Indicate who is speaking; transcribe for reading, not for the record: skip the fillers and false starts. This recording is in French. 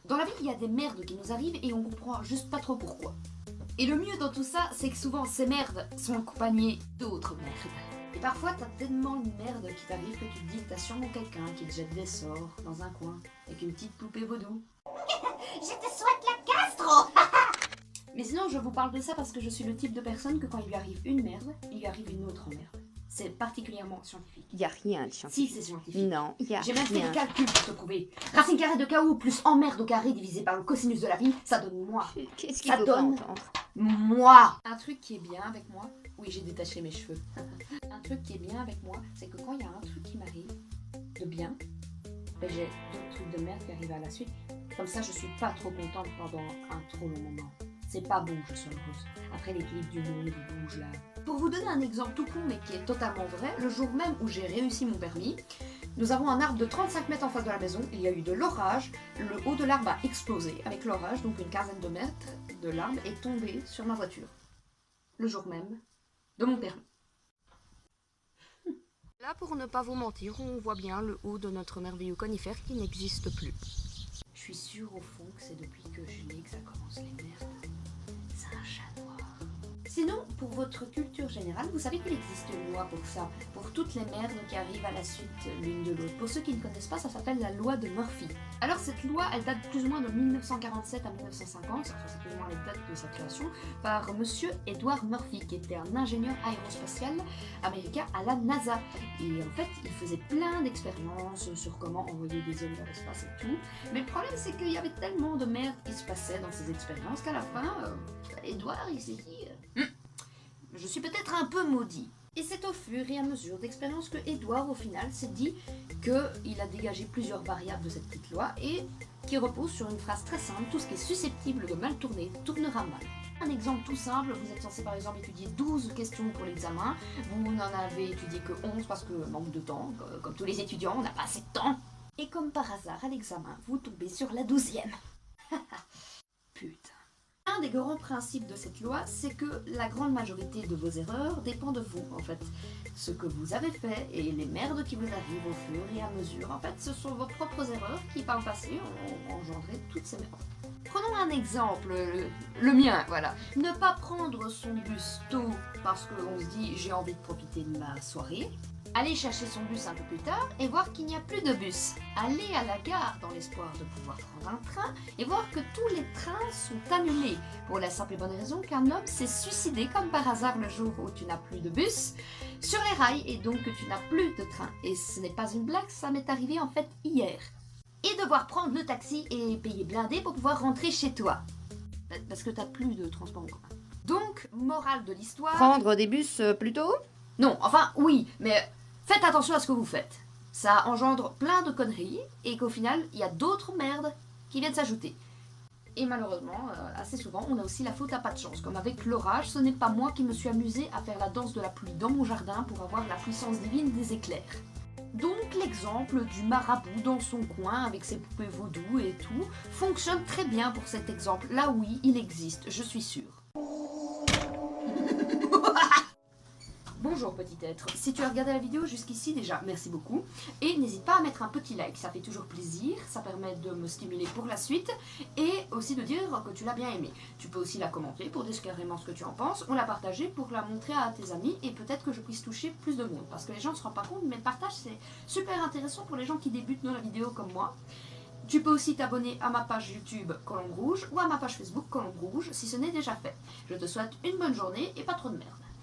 Speaker 1: Dans la vie, il y a des merdes qui nous arrivent et on comprend juste pas trop pourquoi. Et le mieux dans tout ça, c'est que souvent ces merdes sont accompagnées d'autres merdes. Et parfois, t'as tellement une merde qui t'arrive que tu te dis que t'as sûrement quelqu'un qui te jette des sorts dans un coin avec une petite poupée vaudou.
Speaker 2: Je te souhaite la gastro.
Speaker 1: Mais sinon, je vous parle de ça parce que je suis le type de personne que quand il lui arrive une merde, il lui arrive une autre merde. C'est particulièrement scientifique.
Speaker 3: Il n'y a rien de
Speaker 1: Si,
Speaker 3: scientifique.
Speaker 1: c'est scientifique.
Speaker 3: Non, il n'y a
Speaker 1: J'ai même fait
Speaker 3: rien.
Speaker 1: des calculs pour te prouver. Racine carrée de KO plus emmerde au carré divisé par le cosinus de la pi, ça donne moi.
Speaker 3: Qu'est-ce qu'il
Speaker 1: Ça
Speaker 3: faut pas
Speaker 1: donne
Speaker 3: entendre?
Speaker 1: moi. Un truc qui est bien avec moi, oui j'ai détaché mes cheveux. Un truc qui est bien avec moi, c'est que quand il y a un truc qui m'arrive de bien, ben j'ai d'autres trucs de merde qui arrivent à la suite. Comme ça je suis pas trop contente pendant un trop long moment. C'est pas bon que je sois heureuse. Après l'équilibre du monde, il bouge là. Pour vous donner un exemple tout con mais qui est totalement vrai, le jour même où j'ai réussi mon permis, nous avons un arbre de 35 mètres en face de la maison, il y a eu de l'orage, le haut de l'arbre a explosé. Avec l'orage, donc une quinzaine de mètres de l'arbre est tombé sur ma voiture. Le jour même de mon permis. Là, pour ne pas vous mentir, on voit bien le haut de notre merveilleux conifère qui n'existe plus. Je suis sûre au fond que c'est depuis que je l'ai que ça commence les merdes. C'est un chat noir. Sinon, pour votre culture générale, vous savez qu'il existe une loi pour ça, pour toutes les merdes qui arrivent à la suite l'une de l'autre. Pour ceux qui ne connaissent pas, ça s'appelle la loi de Murphy. Alors cette loi, elle date plus ou moins de 1947 à 1950, enfin c'est plus ou moins les dates de sa création, par monsieur Edward Murphy, qui était un ingénieur aérospatial américain à la NASA. Et en fait, il faisait plein d'expériences sur comment envoyer des hommes dans l'espace et tout. Mais le problème, c'est qu'il y avait tellement de merde qui se passait dans ces expériences qu'à la fin, Edward, il s'est dit... je suis peut-être un peu maudit. Et c'est au fur et à mesure d'expérience que Edward, au final, s'est dit qu'il a dégagé plusieurs variables de cette petite loi et qui repose sur une phrase très simple: tout ce qui est susceptible de mal tourner, tournera mal. Un exemple tout simple, vous êtes censé par exemple étudier 12 questions pour l'examen, vous n'en avez étudié que 11 parce que manque de temps, comme tous les étudiants, on n'a pas assez de temps. Et comme par hasard, à l'examen, vous tombez sur la 12e. Putain. Un des grands principes de cette loi, c'est que la grande majorité de vos erreurs dépend de vous, en fait. Ce que vous avez fait et les merdes qui vous arrivent au fur et à mesure, en fait, ce sont vos propres erreurs qui, par le passé, ont engendré toutes ces merdes. Prenons un exemple, le mien, voilà. Ne pas prendre son bus tôt parce qu'on se dit « j'ai envie de profiter de ma soirée ». Aller chercher son bus un peu plus tard et voir qu'il n'y a plus de bus. Aller à la gare dans l'espoir de pouvoir prendre un train et voir que tous les trains sont annulés. Pour la simple et bonne raison qu'un homme s'est suicidé comme par hasard le jour où tu n'as plus de bus sur les rails et donc que tu n'as plus de train. Et ce n'est pas une blague, ça m'est arrivé en fait hier. Et devoir prendre le taxi et payer blindé pour pouvoir rentrer chez toi. Parce que t'as plus de transport en commun. Donc, morale de l'histoire...
Speaker 3: Prendre des bus plutôt?
Speaker 1: Non, enfin oui, mais... faites attention à ce que vous faites. Ça engendre plein de conneries et qu'au final, il y a d'autres merdes qui viennent s'ajouter. Et malheureusement, assez souvent, on a aussi la faute à pas de chance. Comme avec l'orage, ce n'est pas moi qui me suis amusée à faire la danse de la pluie dans mon jardin pour avoir la puissance divine des éclairs. Donc l'exemple du marabout dans son coin avec ses poupées vaudou et tout fonctionne très bien pour cet exemple. Là oui, il existe, je suis sûre. Bonjour petit être, si tu as regardé la vidéo jusqu'ici déjà, merci beaucoup. Et n'hésite pas à mettre un petit like, ça fait toujours plaisir, ça permet de me stimuler pour la suite. Et aussi de dire que tu l'as bien aimé. Tu peux aussi la commenter pour dire carrément ce que tu en penses, ou la partager pour la montrer à tes amis et peut-être que je puisse toucher plus de monde. Parce que les gens ne se rendent pas compte, mais le partage c'est super intéressant pour les gens qui débutent dans la vidéo comme moi. Tu peux aussi t'abonner à ma page YouTube Colombe Rouge ou à ma page Facebook Colombe Rouge si ce n'est déjà fait. Je te souhaite une bonne journée et pas trop de merde.